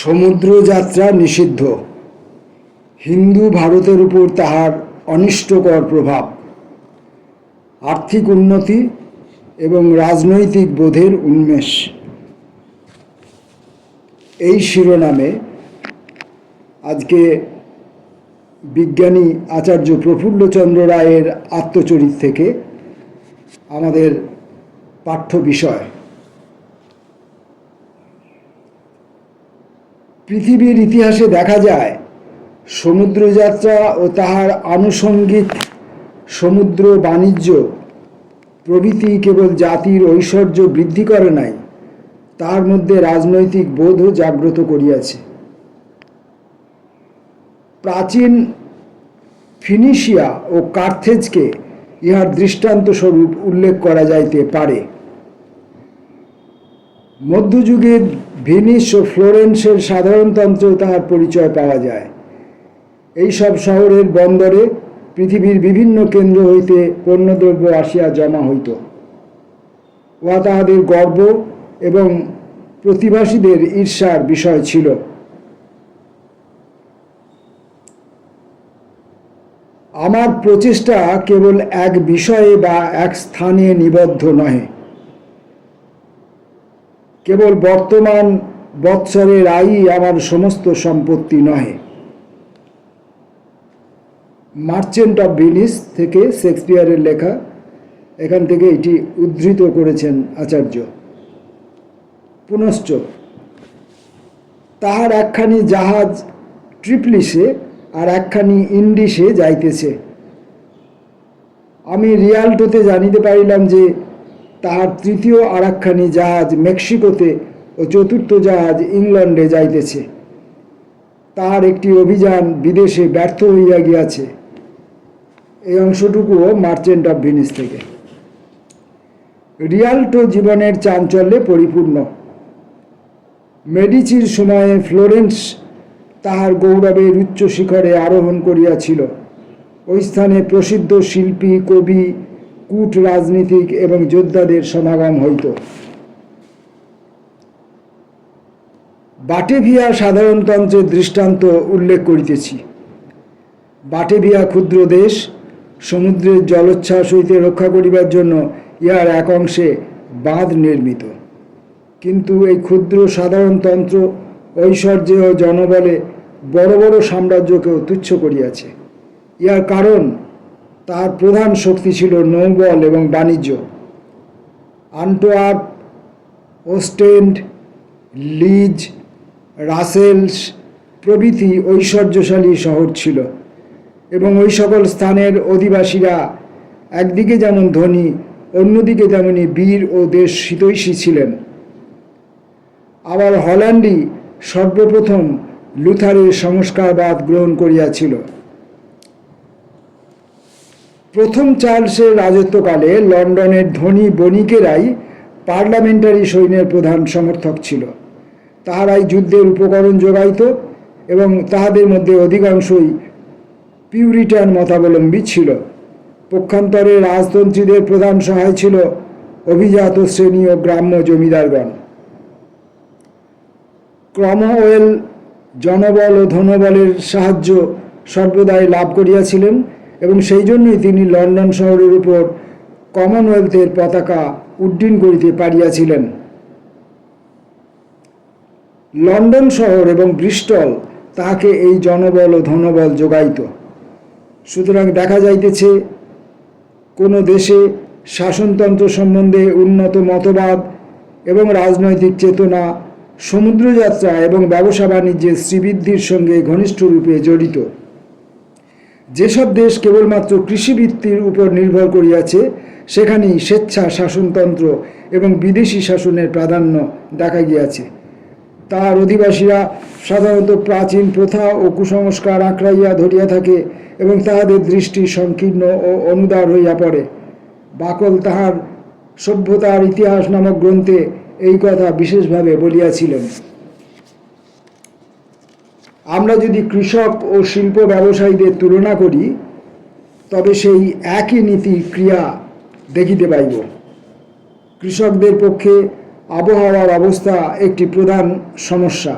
সমুদ্র যাত্রা নিষিদ্ধ। হিন্দু ভারতের উপর তাহার অনিষ্টকর প্রভাব, আর্থিক উন্নতি এবং রাজনৈতিক বোধের উন্মেষ। এই শিরোনামে আজকে বিজ্ঞানী আচার্য প্রফুল্লচন্দ্র রায়ের আত্মচরিত থেকে আমাদের পাঠ্য বিষয়। পৃথিবীর ইতিহাসে দেখা যায়, সমুদ্রযাত্রা ও তাহার আনুষঙ্গিক সমুদ্র বাণিজ্য প্রভৃতি কেবল জাতির ঐশ্বর্য বৃদ্ধি করে নাই, তার মধ্যে রাজনৈতিক বোধও জাগ্রত করিয়াছে। প্রাচীন ফিনিশিয়া ও কার্থেজকে ইহার দৃষ্টান্ত স্বরূপ উল্লেখ করা যাইতে পারে। মধ্যযুগে ভেনিস ও ফ্লোরেন্সের সাধারণতন্ত্রেও তাহার পরিচয় পাওয়া যায়। এই সব শহরের বন্দরে পৃথিবীর বিভিন্ন কেন্দ্র হইতে পণ্যদ্রব্য আসিয়া জমা হইত। উহা তাহাদের গর্ব এবং প্রতিবাসীদের ঈর্ষার বিষয় ছিল। আমার প্রচেষ্টা কেবল এক বিষয়ে বা এক স্থানে নিবদ্ধ নহে, কেবল বর্তমান বৎসরের আয়ই আমার সমস্ত সম্পত্তি নহে। মার্চেন্ট অফ ভেনিস থেকে শেক্সপিয়ারের লেখা, এখান থেকে এটি উদ্ধৃত করেছেন আচার্য। পুনশ্চ তাহার একখানি জাহাজ ট্রিপলিসে আর একখানি ইন্ডিসে যাইতেছে। আমি রিয়াল্টোতে জানিতে পারিলাম যে তাহার তৃতীয় আর একখানি জাহাজ মেক্সিকোতে ও চতুর্থ জাহাজ ইংল্যান্ডে যাইতেছে। তাহার একটি অভিযান বিদেশে ব্যর্থ হইয়া গিয়াছে। এই অংশটুকুও মার্চেন্ট অফ ভেনিস থেকে। রিয়াল্টো জীবনের চাঞ্চল্যে পরিপূর্ণ। মেডিচির সময়ে ফ্লোরেন্স তাহার গৌরবের উচ্চ শিখরে আরোহণ করিয়াছিল। ওই স্থানে প্রসিদ্ধ শিল্পী, কবি, কূট রাজনীতিক এবং যোদ্ধাদের সমাগম হইত। বাটেভিয়া সাধারণতন্ত্রের দৃষ্টান্ত উল্লেখ করিতেছি। বাটেভিয়া ক্ষুদ্র দেশ, সমুদ্রের জলোচ্ছ্বাস হইতে রক্ষা করিবার জন্য ইহার এক অংশে বাঁধ নির্মিত। কিন্তু এই ক্ষুদ্র সাধারণতন্ত্র ঐশ্বর্যে ও জনবলে বড় বড় সাম্রাজ্যকেও তুচ্ছ করিয়াছে। ইহার কারণ তার প্রধান শক্তি ছিল নৌবল এবং বাণিজ্য। আন্টোয়ার্প, ওস্টেন্ড, লিজ, রাসেলস প্রভৃতি ঐশ্বর্যশালী শহর ছিল এবং ওই সকল স্থানের অধিবাসীরা একদিকে যেমন ধনী, অন্যদিকে তেমনি বীর ও দেশ হিতৈষী ছিলেন। আবার হল্যান্ডই সর্বপ্রথম লুথারের সংস্কারবাদ গ্রহণ করিয়াছিল। প্রথম চার্লসের রাজত্বকালে লন্ডনের ধনী বণিকেরাই পার্লামেন্টারি সৈন্যের প্রধান সমর্থক ছিল। তাহারাই যুদ্ধের উপকরণ যোগাইত এবং তাহাদের মধ্যে অধিকাংশই পিউরিটান মতাবলম্বী ছিল। পক্ষান্তরে রাজতন্ত্রীদের প্রধান সহায় ছিল অভিজাত শ্রেণী ও গ্রাম্য জমিদারগণ। ক্রমওয়েল জনবল ও ধনবলের সাহায্য সর্বদাই লাভ করিয়াছিলেন এবং সেই জন্যই তিনি লন্ডন শহরের উপর কমনওয়েলথের পতাকা উড্ডীন করিতে পারিয়াছিলেন। লন্ডন শহর এবং ব্রিস্টল তাহাকে এই জনবল ও ধনবল যোগাইত। সুতরাং দেখা যাইতেছে, কোনো দেশে শাসনতন্ত্র সম্বন্ধে উন্নত মতবাদ এবং রাজনৈতিক চেতনা সমুদ্রযাত্রা এবং ব্যবসা বাণিজ্যের শ্রীবৃদ্ধির সঙ্গে ঘনিষ্ঠ রূপে জড়িত। যেসব দেশ কেবলমাত্র কৃষিভিত্তির উপর নির্ভর করিয়াছে, সেখানেই স্বেচ্ছা শাসনতন্ত্র এবং বিদেশি শাসনের প্রাধান্য দেখা গিয়াছে। তার অধিবাসীরা সাধারণত প্রাচীন প্রথা ও কুসংস্কার আঁকড়াইয়া ধরিয়া থাকে এবং তাহাদের দৃষ্টি সংকীর্ণ ও অনুদার হইয়া পড়ে। বাকল তাহার সভ্যতার ইতিহাস নামক গ্রন্থে এই কথা বিশেষভাবে বলিয়াছিলেন। আমরা যদি কৃষক ও শিল্প ব্যবসায়ীদের তুলনা করি, তবে সেই একই নীতি ক্রিয়া দেখিতে পাইব। কৃষকদের পক্ষে আবহাওয়ার অবস্থা একটি প্রধান সমস্যা।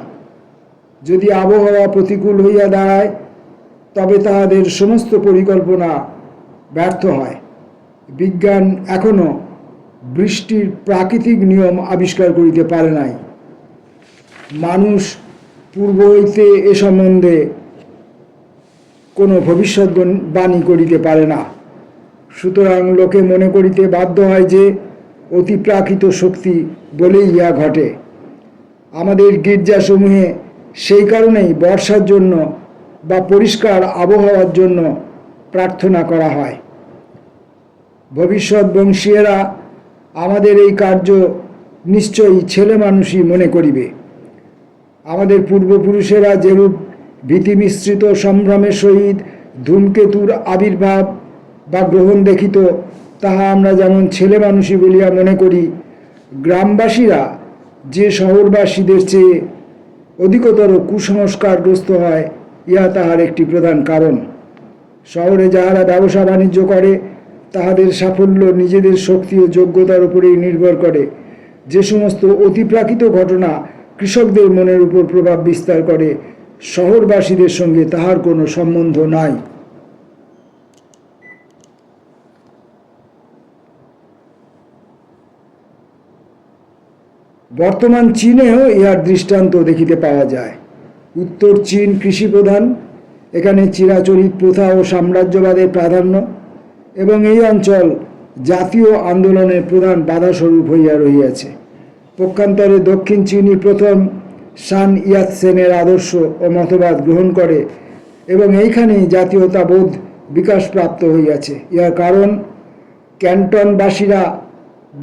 যদি আবহাওয়া প্রতিকূল হইয়া দাঁড়ায় তবে তাহাদের সমস্ত পরিকল্পনা ব্যর্থ হয়। বিজ্ঞান এখনও বৃষ্টির প্রাকৃতিক নিয়ম আবিষ্কার করিতে পারে নাই। মানুষ পূর্ব হইতে এ সম্বন্ধে কোনো ভবিষ্যৎবাণী করিতে পারে না। সুতরাং লোকে মনে করিতে বাধ্য হয় যে অতিপ্রাকৃত শক্তি বলেই ইহা ঘটে। আমাদের গির্জাসমূহে সেই কারণেই বর্ষার জন্য বা পরিষ্কার আবহাওয়ার জন্য প্রার্থনা করা হয়। ভবিষ্যৎ বংশীয়েরা আমাদের এই কার্য নিশ্চয়ই ছেলে মানুষই মনে করিবে। আমাদের পূর্বপুরুষেরা যেরূপ ভীতিমিশ্রিত সম্ভ্রমের সহিত ধূমকেতুর আবির্ভাব বা গ্রহণ দেখিত, তাহা আমরা যেমন ছেলে মানুষই বলিয়া মনে করি, গ্রামবাসীরা যে শহরবাসীদের চেয়ে অধিকতর কুসংস্কারগ্রস্ত হয়, ইহা তাহার একটি প্রধান কারণ। শহরে যাহারা ব্যবসা বাণিজ্য করে তাহাদের সাফল্য নিজেদের শক্তি ও যোগ্যতার উপরেই নির্ভর করে। যে সমস্ত অতিপ্রাকৃত ঘটনা কৃষকদের মনের উপর প্রভাব বিস্তার করে, শহরবাসীদের সঙ্গে তাহার কোনো সম্বন্ধ নাই। বর্তমান চীনেও ইহার দৃষ্টান্ত দেখিতে পাওয়া যায়। উত্তর চীন কৃষিপ্রধান, এখানে চিরাচরিত প্রথা ও সাম্রাজ্যবাদের প্রাধান্য, এবং এই অঞ্চল জাতীয় আন্দোলনের প্রধান বাধাস্বরূপ হইয়া রহিয়াছে। পক্ষান্তরে দক্ষিণ চীনই প্রথম সান ইয়াতসেনের আদর্শ ও মতবাদ গ্রহণ করে এবং এইখানেই জাতীয়তাবোধ বিকাশপ্রাপ্ত হইয়াছে। ইহার কারণ ক্যান্টনবাসীরা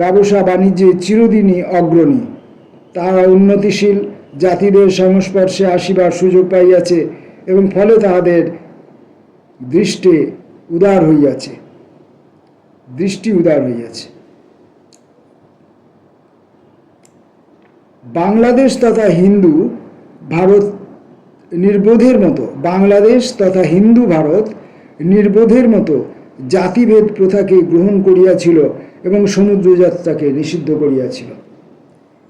ব্যবসা বাণিজ্যে চিরদিনই অগ্রণী। তাহারা উন্নতিশীল জাতিদের সংস্পর্শে আসিবার সুযোগ পাইয়াছে এবং ফলে তাহাদের দৃষ্টি উদার হইয়াছে। বাংলাদেশ তথা হিন্দু ভারত নির্বোধের মতো জাতিভেদ প্রথাকে গ্রহণ করিয়াছিল এবং সমুদ্রযাত্রাকে নিষিদ্ধ করিয়াছিল।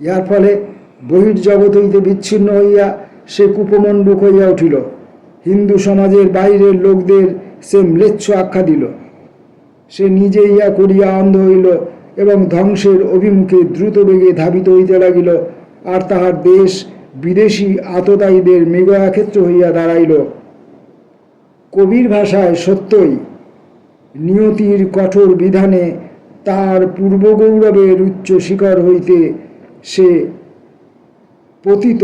ইহার ফলে বহির্জগৎ হইতে বিচ্ছিন্ন হইয়া সে কুপমণ্ডুক হইয়া উঠিল। হিন্দু সমাজের বাইরের লোকদের সে ম্লেচ্ছ আখ্যা দিল। সে নিজে ইহা করিয়া অন্ধ হইল এবং ধ্বংসের অভিমুখে দ্রুত বেগে ধাবিত হইতে লাগিল, আর তাহার দেশ বিদেশি আততায়ীদের মৃগয়াক্ষেত্র হইয়া দাঁড়াইল। কবির ভাষায় সত্যই নিয়তির কঠোর বিধানে তার পূর্বগৌরবের উচ্চ শিখর হইতে সে পতিত,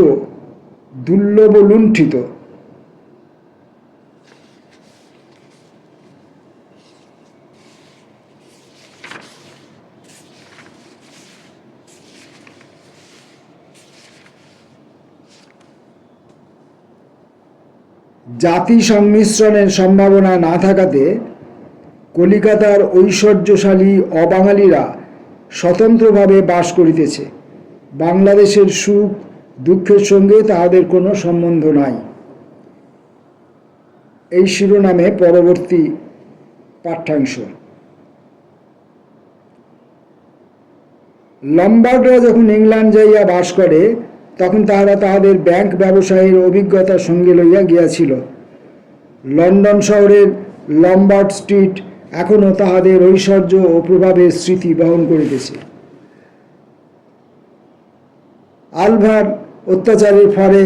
দুর্লভ, লুণ্ঠিত। জাতি সংমিশ্রণের সম্ভাবনা না থাকাতে কলিকাতার ঐশ্বর্যশালী অবাঙালিরা স্বতন্ত্রভাবে বাস করিতেছে। বাংলাদেশের সুখ দুঃখের সঙ্গে তাহাদের কোনো সম্বন্ধ নাই। এই শিরোনামে পরবর্তী পাঠ্যাংশ। লম্বার্ডরা যখন ইংল্যান্ড যাইয়া বাস করে তখন তাহারা তাহাদের ব্যাংক ব্যবসায়ের অভিজ্ঞতা সঙ্গে লইয়া গিয়াছিল। লন্ডন শহরের লম্বার্ড স্ট্রিট এখনও তাহাদের ঐশ্বর্য ও প্রভাবের স্মৃতি বহন করিতেছে। আলভার অত্যাচারের ফলে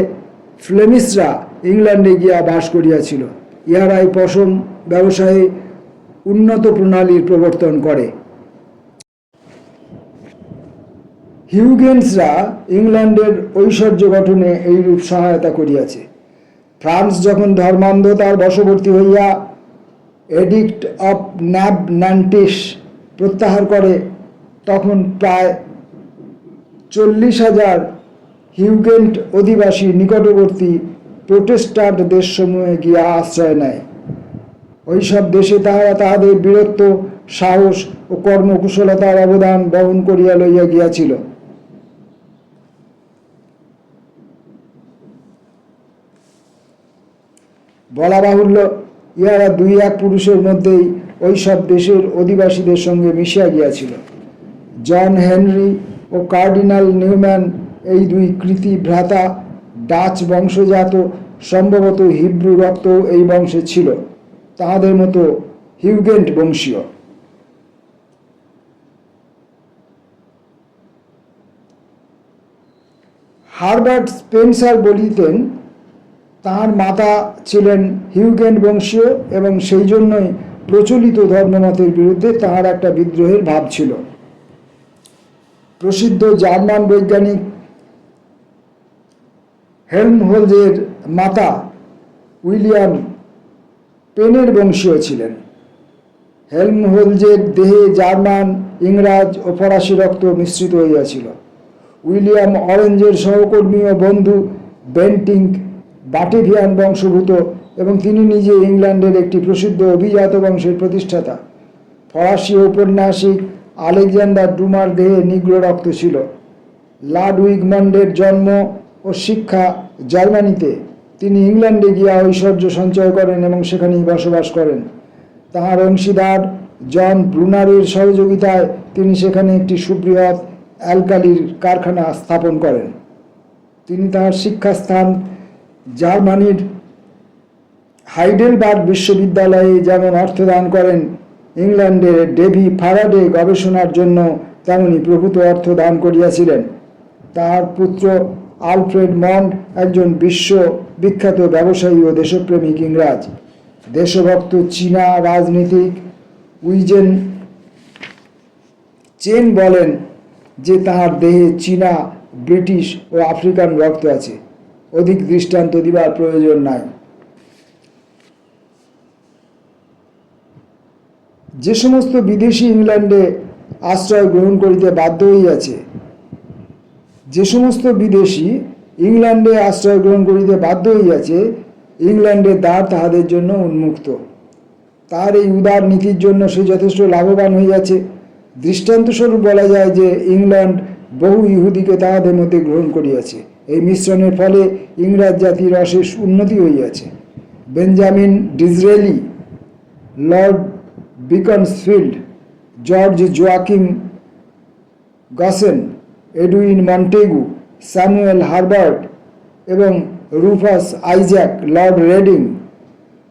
ফ্লেমিশরা ইংল্যান্ডে গিয়া বাস করিয়াছিল। ইহারাই পশম ব্যবসায়ে উন্নত প্রণালীর প্রবর্তন করে। হিউগেন্সরা ইংল্যান্ডের ঐশ্বর্য গঠনে এইরূপ সহায়তা করিয়াছে। ফ্রান্স যখন ধর্মান্ধতার বশবর্তী হইয়া এডিক্ট অফ ন্যান্টিস প্রত্যাহার করে তখন প্রায় 40,000 হিউগেন্ট অধিবাসী নিকটবর্তী প্রোটেস্ট্যান্ট দেশসমূহে গিয়া আশ্রয় নেয়। ওইসব দেশে তাহারা তাহাদের বীরত্ব, সাহস ও কর্মকুশলতার অবদান বহন করিয়া লইয়া গিয়াছিল। বলা বাহুল্য, ইহারা 2-1 পুরুষের মধ্যেই ওইসব দেশের অধিবাসীদের সঙ্গে মিশিয়া গিয়াছিল। জন হেনরি ও কার্ডিনাল নিউম্যান এই দুই কৃতি ভ্রাতা ডাচ বংশজাত, সম্ভবত হিব্রু রক্ত এই বংশে ছিল, তাহাদের মতো হিউগেন্ট বংশীয়। হারবার্ট স্পেন্সার বলিতেন তাঁর মাতা ছিলেন হিউগেন্ট বংশীয় এবং সেই জন্যই প্রচলিত ধর্মমতের বিরুদ্ধে তাঁর একটা বিদ্রোহের ভাব ছিল। প্রসিদ্ধ জার্মান বৈজ্ঞানিক হেলমহোলৎজের মাতা উইলিয়াম পেনের বংশীয় ছিলেন। হেলমহোলৎজের দেহে জার্মান, ইংরাজ ও ফরাসি রক্ত মিশ্রিত হইয়াছিল। উইলিয়াম অরেঞ্জের সহকর্মী ও বন্ধু বেন্টিঙ্ক বাটেভিয়ান বংশভূত এবং তিনি নিজে ইংল্যান্ডের একটি প্রসিদ্ধ অভিজাত বংশের প্রতিষ্ঠাতা। ফরাসি ঔপন্যাসিক আলেকজান্ডার ডুমার দেহে নিগ্র রক্ত ছিল। লাডউইগ মন্ডের জন্ম ও শিক্ষা জার্মানিতে। তিনি ইংল্যান্ডে গিয়া ঐশ্বর্য সঞ্চয় করেন এবং সেখানেই বসবাস করেন। তাঁর অংশীদার জন ব্রুনারের সহযোগিতায় তিনি সেখানে একটি সুবৃহৎ অ্যালকালির কারখানা স্থাপন করেন। তিনি তাঁর শিক্ষাস্থান জার্মানির হাইডেলবার্গ বিশ্ববিদ্যালয়ে যেমন অর্থদান করেন, ইংল্যান্ডের ডেভি ফারাডে গবেষণার জন্য তেমনি প্রভূত অর্থ দান করিয়াছিলেন। তার পুত্র আলফ্রেড মন্ড একজন বিশ্ববিখ্যাত ব্যবসায়ী ও দেশপ্রেমিক ইংরাজ। দেশভক্ত চীনা রাজনীতিক উইজেন চেন বলেন যে তাঁর দেহে চীনা, ব্রিটিশ ও আফ্রিকান রক্ত আছে। অধিক দৃষ্টান্ত দিবার প্রয়োজন নাই। যে সমস্ত বিদেশি ইংল্যান্ডে আশ্রয় গ্রহণ করিতে বাধ্য হইয়াছে, ইংল্যান্ডের দ্বার তাহাদের জন্য উন্মুক্ত। তার এই উদার নীতির জন্য সে যথেষ্ট লাভবান হইয়াছে। দৃষ্টান্তস্বরূপ বলা যায় যে ইংল্যান্ড বহু ইহুদিকে তাহাদের মধ্যে গ্রহণ করিয়াছে। এই মিশ্রণের ফলে ইংরাজ জাতির অশেষ উন্নতি হইয়াছে। Benjamin Disraeli, Lord Beaconsfield, George Joachim Goschen, Edwin Montagu, Samuel Herbert এবং রুফাস আইজ্যাক লর্ড রেডিং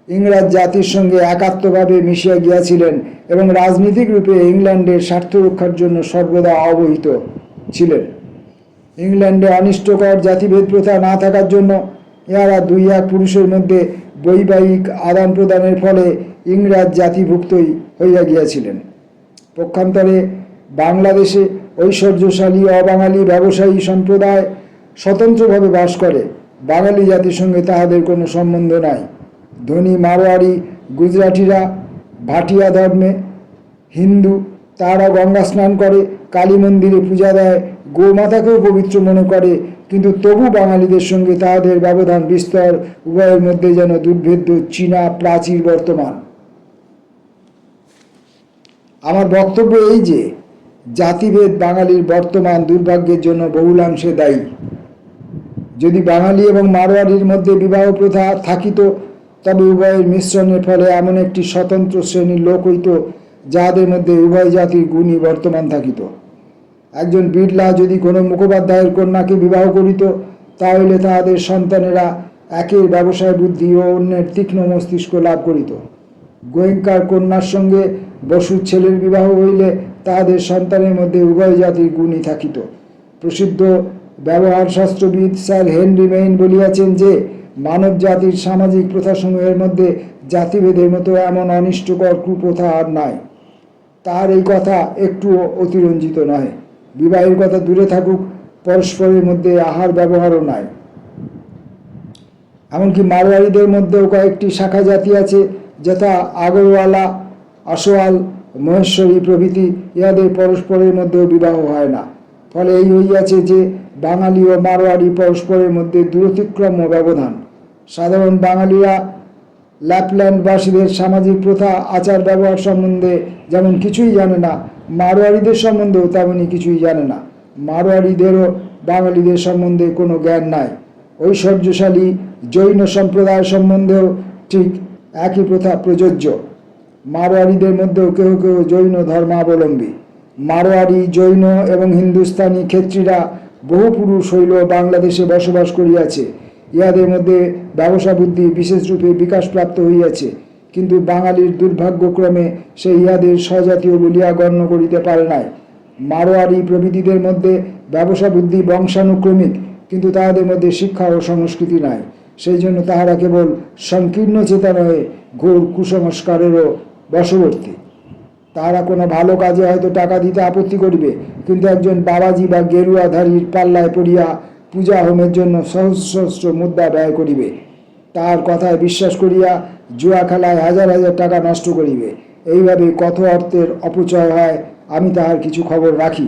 ইংরাজ জাতির সঙ্গে একাত্মভাবে মিশিয়া গিয়াছিলেন এবং রাজনীতিক রূপে ইংল্যান্ডের স্বার্থ রক্ষার জন্য সর্বদা অবহিত ছিলেন। ইংল্যান্ডে অনিষ্টকর জাতিভেদ প্রথা না থাকার জন্য ইহারা দুই এক পুরুষের মধ্যে বৈবাহিক আদান প্রদানের ফলে ইংরাজ জাতিভুক্তই হইয়া গিয়াছিলেন। পক্ষান্তরে বাংলাদেশে ঐশ্বর্যশালী অবাঙালি ব্যবসায়ী সম্প্রদায় স্বতন্ত্রভাবে বাস করে। বাঙালি জাতির সঙ্গে তাহাদের কোনো সম্বন্ধ নাই। ধনী মারোয়ারি গুজরাটিরা ভাটিয়া ধর্মে হিন্দু, তারা গঙ্গা স্নান করে, কালী মন্দিরে পূজা দেয়, গোমাতাকেও পবিত্র মনে করে, কিন্তু তবু বাঙালিদের সঙ্গে তাহাদের ব্যবধান বিস্তর। উভয়ের মধ্যে যেন দুর্ভেদ্য চীনা প্রাচীর বর্তমান। আমার বক্তব্য এই যে জাতিভেদ বাঙালির বর্তমান দুর্ভাগ্যের জন্য বহুলাংশে দায়ী। যদি বাঙালি এবং মারোয়ারির মধ্যে বিবাহ প্রথা থাকিত, তবে উভয়ের মিশ্রণের ফলে এমন একটি স্বতন্ত্র শ্রেণীর লোক হইত যাহাদের মধ্যে উভয় জাতির গুণই বর্তমান থাকিত। একজন বিড়লা যদি কোনো মুখোপাধ্যায়ের কন্যাকে বিবাহ করিত, তাহলে তাহাদের সন্তানেরা একের ব্যবসায় বুদ্ধি ও অন্যের তীক্ষ্ণ মস্তিষ্ক লাভ করিত। গোয়েঙ্কার কন্যার সঙ্গে বসুর ছেলের বিবাহ হইলে তাহাদের সন্তানের মধ্যে উভয় জাতির গুণই থাকিত। প্রসিদ্ধ ব্যবহারশাস্ত্রবিদ স্যার হেনরি মেইন বলিয়াছেন যে মানব জাতির সামাজিক প্রথাসমূহের মধ্যে জাতিভেদের মতো এমন অনিষ্টকর কুপ্রথা আর নাই। তার এই কথা একটুও অতিরঞ্জিত নয়। বিবাহের কথা দূরে থাকুক, পরস্পরের মধ্যে আহার ব্যবহারও নাই। এমনকি মারোয়ারিদের মধ্যেও কয়েকটি শাখা জাতি আছে, যথা আগরওয়ালা, আসোয়াল, মহেশ্বরী প্রভৃতি। ইহাদের পরস্পরের মধ্যেও বিবাহ হয় না। ফলে এই হইয়াছে যে বাঙালি ও মারোয়ারি পরস্পরের মধ্যে দূরতিক্রম ও ব্যবধান। সাধারণ বাঙালিরা ল্যাপল্যান্ডবাসীদের সামাজিক প্রথা, আচার ব্যবহার সম্বন্ধে যেমন কিছুই জানে না, মারোয়ারিদের সম্বন্ধেও তেমনই কিছুই জানে না। মারোয়ারিদেরও বাঙালিদের সম্বন্ধে কোনো জ্ঞান নাই। ঐশ্বর্যশালী জৈন সম্প্রদায় সম্বন্ধেও ঠিক একই প্রথা প্রযোজ্য। মারোয়ারিদের মধ্যেও কেউ কেউ জৈন ধর্মাবলম্বী। মারোয়ারি, জৈন এবং হিন্দুস্তানি ক্ষেত্রীরা বহু পুরুষ হইল বাংলাদেশে বসবাস করিয়াছে। ইহাদের মধ্যে ব্যবসা বুদ্ধি বিশেষরূপে বিকাশপ্রাপ্ত হইয়াছে, কিন্তু বাঙালির দুর্ভাগ্যক্রমে সে ইহাদের স্বজাতীয় বলিয়া গণ্য করিতে পারে নাই। মারোয়ারি প্রভৃতিদের মধ্যে ব্যবসা বুদ্ধি বংশানুক্রমিক, কিন্তু তাহাদের মধ্যে শিক্ষা ও সংস্কৃতি নাই। সেই জন্য তাহারা কেবল সংকীর্ণ চেতনা হয়ে ঘোর কুসংস্কারেরও বশবর্তী। তাহারা কোনো ভালো কাজে হয়তো টাকা দিতে আপত্তি করিবে, কিন্তু একজন বাবাজি বা গেরুয়াধারীর পাল্লায় পড়িয়া পূজা হোমের জন্য সহস্র মুদ্রা ব্যয় করিবে। তার কথায় বিশ্বাস করিয়া জুয়া খেলায় হাজার হাজার টাকা নষ্ট করিবে। এইভাবে কত অর্থের অপচয় হয় আমি তাহার কিছু খবর রাখি।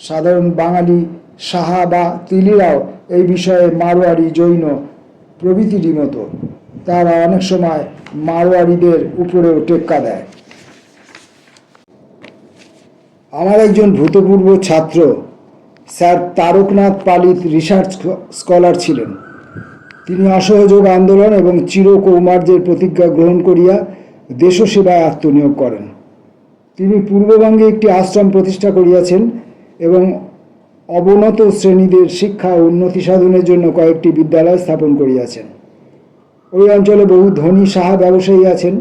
সাধারণ বাঙালি সাহা বা তিলিরাও এই বিষয়ে মারোয়ারি, জৈন প্রভৃতিরই মতো তারা অনেক সময় মারোয়ারিদের উপরেও টেক্কা দেয়। আমার একজন ভূতপূর্ব ছাত্র স্যার তারকনাথ পালিত রিসার্চ স্কলার ছিলেন। তিনি অসহযোগ আন্দোলন এবং চিরকৌমার্যের প্রতিজ্ঞা গ্রহণ করিয়া দেশসেবায় আত্মনিয়োগ করেন। তিনি পূর্ববঙ্গে একটি আশ্রম প্রতিষ্ঠা করিয়াছেন এবং অবনত শ্রেণীদের শিক্ষা ও উন্নতি সাধনের জন্য কয়েকটি বিদ্যালয় স্থাপন করিয়াছেন। ওই অঞ্চলে বহু ধনী সাহা ব্যবসায়ী আছেন।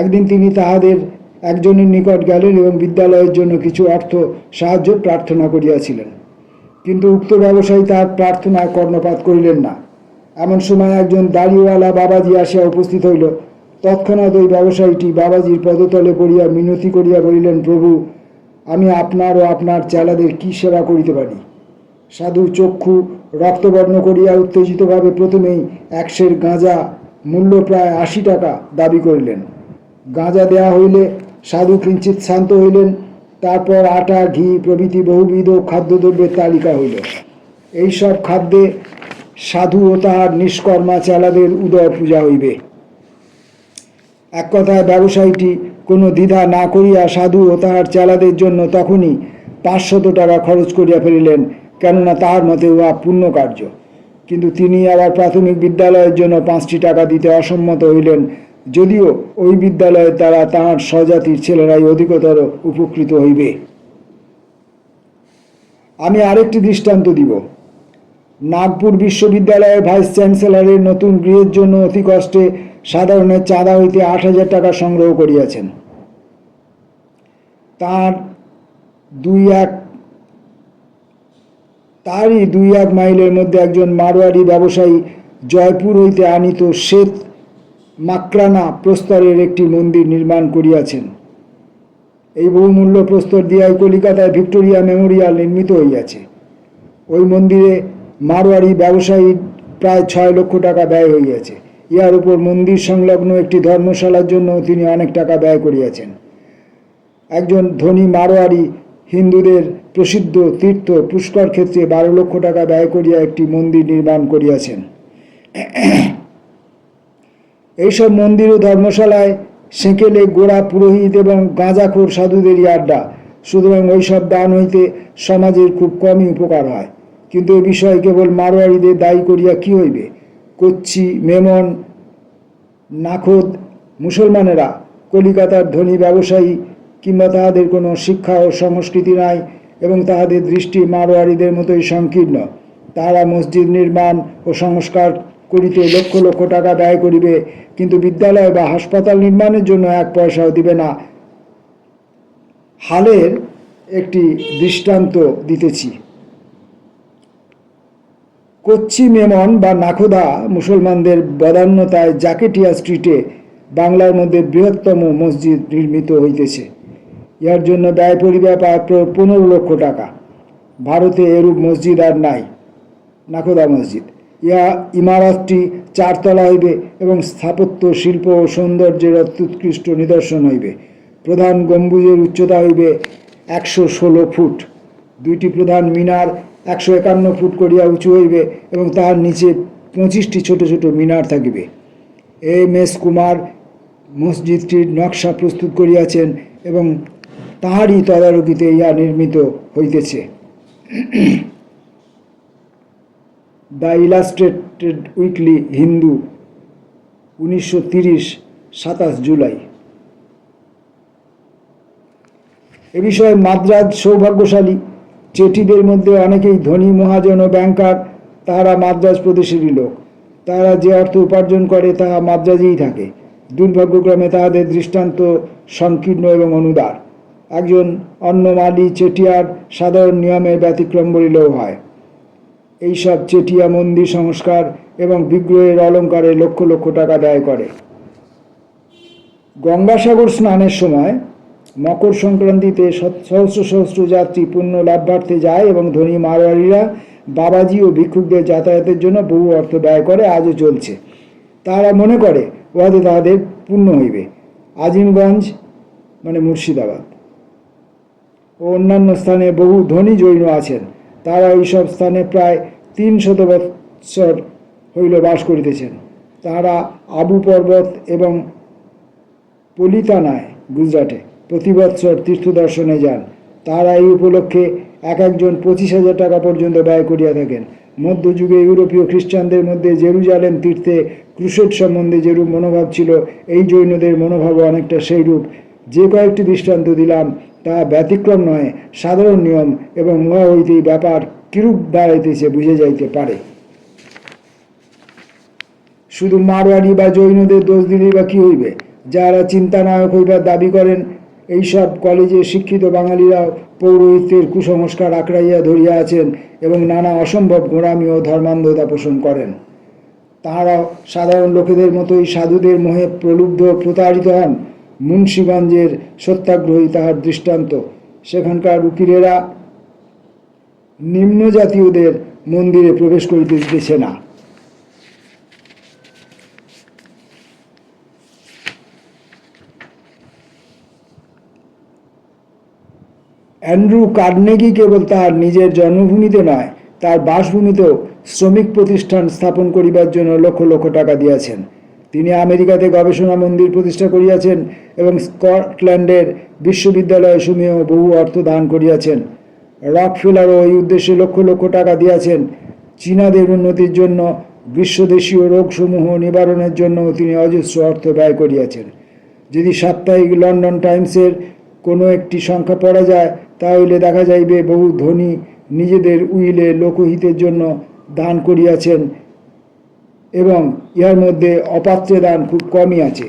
একদিন তিনি তাহাদের একজনের নিকট গেলেন এবং বিদ্যালয়ের জন্য কিছু অর্থ সাহায্য প্রার্থনা করিয়াছিলেন, কিন্তু উক্ত ব্যবসায়ী তার প্রার্থনায় কর্ণপাত করিলেন না। এমন সময় একজন দাড়িওয়ালা বাবাজি আসিয়া উপস্থিত হইল। তৎক্ষণাৎ ওই ব্যবসায়ীটি বাবাজির পদতলে পড়িয়া মিনতি করিয়া বলিলেন, প্রভু, আমি আপনার ও আপনার চেলাদের কি সেবা করিতে পারি? সাধু চক্ষু রক্তবর্ণ করিয়া উত্তেজিতভাবে প্রথমেই 1 সের গাঁজা, মূল্য প্রায় 80 টাকা দাবি করিলেন। গাঁজা দেয়া হইলে সাধু কিঞ্চিৎ শান্ত হইলেন। তারপর আটা, ঘি প্রভৃতি বহুবিধ খাদ্যদ্রব্যের তালিকা হইল। এইসব খাদ্যে সাধু ও তাহার নিষ্কর্মা চেলাদের উদর পূজা হইবে। এক কথায় ব্যবসায়ীটি কোনো দ্বিধা না করিয়া সাধু ও তাহার চেলাদের জন্য তখনই 500 টাকা খরচ করিয়া ফেলিলেন, কেননা তাহার মতে উহা পুণ্য কার্য। কিন্তু তিনি আবার প্রাথমিক বিদ্যালয়ের জন্য 5টি টাকা দিতে অসম্মত হইলেন, যদিও ওই বিদ্যালয়ের দ্বারা তাহার স্বজাতির ছেলেরাই অধিকতর উপকৃত হইবে। আমি আরেকটি দৃষ্টান্ত দিব। নাগপুর বিশ্ববিদ্যালয়ের ভাইস চ্যান্সেলরের নতুন গৃহের জন্য অতি কষ্টে সাধারণের চাঁদা হইতে 8,000 টাকা সংগ্রহ করিয়াছেন। তারই 2-1 মাইলের মধ্যে একজন মারোয়ারি ব্যবসায়ী জয়পুর হইতে আনিত শ্বেত মাকরানা প্রস্তরের একটি মন্দির নির্মাণ করিয়াছেন। এই বহুমূল্য প্রস্তর দিয়াই কলিকাতায় ভিক্টোরিয়া মেমোরিয়াল নির্মিত হইয়াছে। ওই মন্দিরে মারোয়ারি ব্যবসায়ীর প্রায় 6 লক্ষ টাকা ব্যয় হইয়াছে। ইহার উপর মন্দির সংলগ্ন একটি ধর্মশালার জন্য তিনি অনেক টাকা ব্যয় করিয়াছেন। একজন ধনী মারোয়ারি হিন্দুদের প্রসিদ্ধ তীর্থ পুষ্কর ক্ষেত্রে 12 লক্ষ টাকা ব্যয় করিয়া একটি মন্দির নির্মাণ করিয়াছেন। এইসব মন্দির ও ধর্মশালায় সেকেলে গোড়া পুরোহিত এবং গাঁজাখোর সাধুদেরই আড্ডা। সুতরাং ওইসব দান হইতে সমাজের খুব কমই উপকার হয়। কিন্তু এ বিষয়ে কেবল মারোয়ারিদের দায়ী করিয়া কি হইবে? কচ্ছি, মেমন, নাখোদ মুসলমানেরা কলিকাতার ধনী ব্যবসায়ী, কিংবা তাহাদের কোনো শিক্ষা ও সংস্কৃতি নাই এবং তাহাদের দৃষ্টি মারোয়ারিদের মতোই সংকীর্ণ। তাহারা মসজিদ নির্মাণ ও সংস্কার করিতে লক্ষ লক্ষ টাকা ব্যয় করিবে, কিন্তু বিদ্যালয় বা হাসপাতাল নির্মাণের জন্য 1 পয়সাও দিবে না। হালের একটি দৃষ্টান্ত দিতেছি। কচ্ছি, মেমন বা নাখোদা মুসলমানদের বদান্যতায় জাকেটিয়া স্ট্রিটে বাংলার মধ্যে বৃহত্তম মসজিদ নির্মিত হইতেছে। ইহার জন্য ব্যয় পড়িবে প্রায় 15 লক্ষ টাকা। ভারতে এরূপ মসজিদ আর নাই, নাখোদা মসজিদ। ইহা ইমারতটি 4 তলা হইবে এবং স্থাপত্য, শিল্প ও সৌন্দর্যের অত্যুৎকৃষ্ট নিদর্শন হইবে। প্রধান গম্বুজের উচ্চতা হইবে 116 ফুট। 2টি প্রধান মিনার 151 ফুট করিয়া উঁচু হইবে এবং তাহার নিচে 25টি ছোট ছোট মিনার থাকিবে। এম.এস. কুমার মসজিদটির নকশা প্রস্তুত করিয়াছেন এবং তাহারই তদারকিতে ইহা নির্মিত হইতেছে। The Illustrated Weekly Hindu, 1930, 27 July. এ বিষয়ে মাদ্রাজ সৌভাগ্যশালী। চেটিদের মধ্যে অনেকেই ধনী মহাজন ও ব্যাংকার। তাহারা মাদ্রাজ প্রদেশেরই লোক। তারা যে অর্থ উপার্জন করে তাহা মাদ্রাজেই থাকে। দুর্ভাগ্যক্রমে তাহাদের দৃষ্টান্ত সংকীর্ণ এবং অনুদার। একজন অন্নমালী চেটিয়ার সাধারণ নিয়মের ব্যতিক্রম বলিলেও হয়। এইসব চেটিয়া মন্দির সংস্কার এবং বিগ্রহের অলঙ্কারে লক্ষ লক্ষ টাকা ব্যয় করে। গঙ্গাসাগর স্নানের সময় মকর সংক্রান্তিতে সহস্র সহস্র যাত্রী পুণ্য লাভ্যার্থে যায় এবং ধনী মারোয়ারিরা বাবাজি ও ভিক্ষুকদের যাতায়াতের জন্য বহু অর্থ ব্যয় করে, আজও চলছে। তারা মনে করে উহাতে তাহাদের পুণ্য হইবে। আজিমগঞ্জ মানে মুর্শিদাবাদ ও অন্যান্য স্থানে বহু ধনী জৈন আছেন। তারা এইসব স্থানে প্রায় 300 বৎসর হইল বাস করিতেছেন। তারা আবু পর্বত এবং পলিতানায় গুজরাটে প্রতি বৎসর তীর্থ দর্শনে যান। তারা এই উপলক্ষে এক একজন 25,000 টাকা পর্যন্ত ব্যয় করিয়া থাকেন। মধ্যযুগে ইউরোপীয় খ্রিস্টানদের মধ্যে জেরুজালেম তীর্থে ক্রুসেড সম্বন্ধে যেরূপ মনোভাব ছিল, এই জৈনদের মনোভাবও অনেকটা সেইরূপ। যে কয়েকটি দৃষ্টান্ত দিলাম তাহা ব্যতিক্রম নয়, সাধারণ নিয়ম, এবং উহা হইতেই ব্যাপার কিরূপ দাঁড়াইতেছে বুঝে যাইতে পারে। শুধু মারোয়ারি বা জৈনদের দোষ দিলেই বা কি হইবে? যারা চিন্তানায়ক হইবার দাবি করেন, এইসব কলেজে শিক্ষিত বাঙালিরাও পৌরোহিত্যের কুসংস্কার আঁকড়াইয়া ধরিয়া আছেন এবং নানা অসম্ভব গোঁড়ামি ও ধর্মান্ধতা পোষণ করেন। তাঁহারাও সাধারণ লোকেদের মতোই সাধুদের মোহে প্রলুব্ধ প্রতারিত হন। মুন্সীগঞ্জের সত্যাগ্রহী তাহার দৃষ্টান্ত। সেখানকার উকিলেরা নিম্ন জাতীয়দের মন্দিরে প্রবেশ করিতে দিতেছে না। অ্যান্ড্রু কার্নেগি কেবল তার নিজের জন্মভূমিতে নয়, তার বাসভূমিতেও শ্রমিক প্রতিষ্ঠান স্থাপন করিবার জন্য লক্ষ লক্ষ টাকা দিয়াছেন। তিনি আমেরিকাতে গবেষণা মন্দির প্রতিষ্ঠা করিয়াছেন এবং স্কটল্যান্ডের বিশ্ববিদ্যালয়সমূহেও বহু অর্থ দান করিয়াছেন। রকফেলারও এই উদ্দেশ্যে লক্ষ লক্ষ টাকা দিয়াছেন। চীনাদের উন্নতির জন্য, গ্রীষ্মদেশীয় রোগসমূহ নিবারণের জন্য তিনি অজস্র অর্থ ব্যয় করিয়াছেন। যদি সাপ্তাহিক লন্ডন টাইমসের কোনো একটি সংখ্যা পড়া যায়, তাহলে দেখা যাইবে বহু ধনী নিজেদের উইলে লোকহিতের জন্য দান করিয়াছেন এবং ইহার মধ্যে অপাত্রে দান খুব কমই আছে।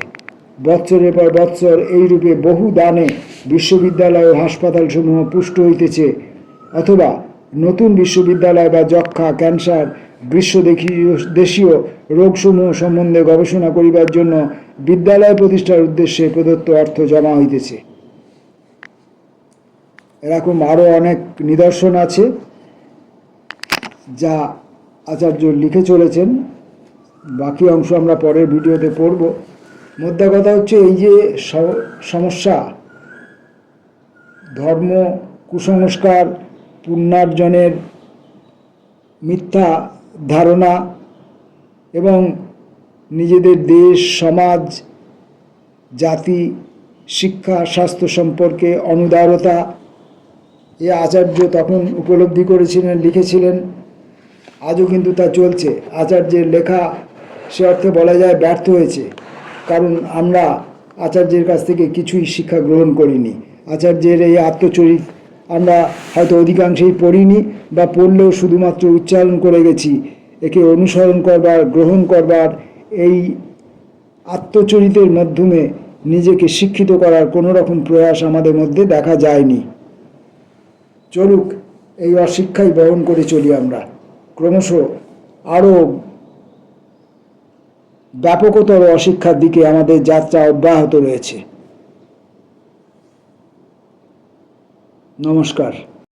বৎসরের পর বৎসর এইরূপে বহু দানে বিশ্ববিদ্যালয় ও হাসপাতালসমূহ পুষ্ট হইতেছে, অথবা নতুন বিশ্ববিদ্যালয় বা যক্ষা, ক্যান্সার, গ্রীষ্মদেশীয় রোগসমূহ সম্বন্ধে গবেষণা করিবার জন্য বিদ্যালয় প্রতিষ্ঠার উদ্দেশ্যে প্রদত্ত অর্থ জমা হইতেছে। এরকম আরও অনেক নিদর্শন আছে যা আচার্য লিখে চলেছেন। বাকি অংশ আমরা পরের ভিডিওতে পড়ব। মোদ্দা কথা হচ্ছে, এই যে সমস্যা, ধর্ম কুসংস্কার, পুণ্যার্জনের মিথ্যা ধারণা এবং নিজেদের দেশ, সমাজ, জাতি, শিক্ষা, স্বাস্থ্য সম্পর্কে অনুদারতা, এ আচার্য তখন উপলব্ধি করেছিলেন, লিখেছিলেন। আজও কিন্তু তা চলছে। আচার্যের লেখা সে অর্থে বলা যায় ব্যর্থ হয়েছে, কারণ আমরা আচার্যের কাছ থেকে কিছুই শিক্ষা গ্রহণ করিনি। আচার্যের এই আত্মচরিত আমরা হয়তো অধিকাংশেই পড়িনি, বা পড়লেও শুধুমাত্র উচ্চারণ করে গেছি। একে অনুসরণ করবার, গ্রহণ করবার, এই আত্মচরিতের মাধ্যমে নিজেকে শিক্ষিত করার কোনো রকম প্রয়াস আমাদের মধ্যে দেখা যায়নি। চলুক, এই অশিক্ষাই বহন করে চলি আমরা। ক্রমশ আরও ব্যাপকতর অশিক্ষার দিকে আমাদের যাত্রা অব্যাহত রয়েছে। নমস্কার।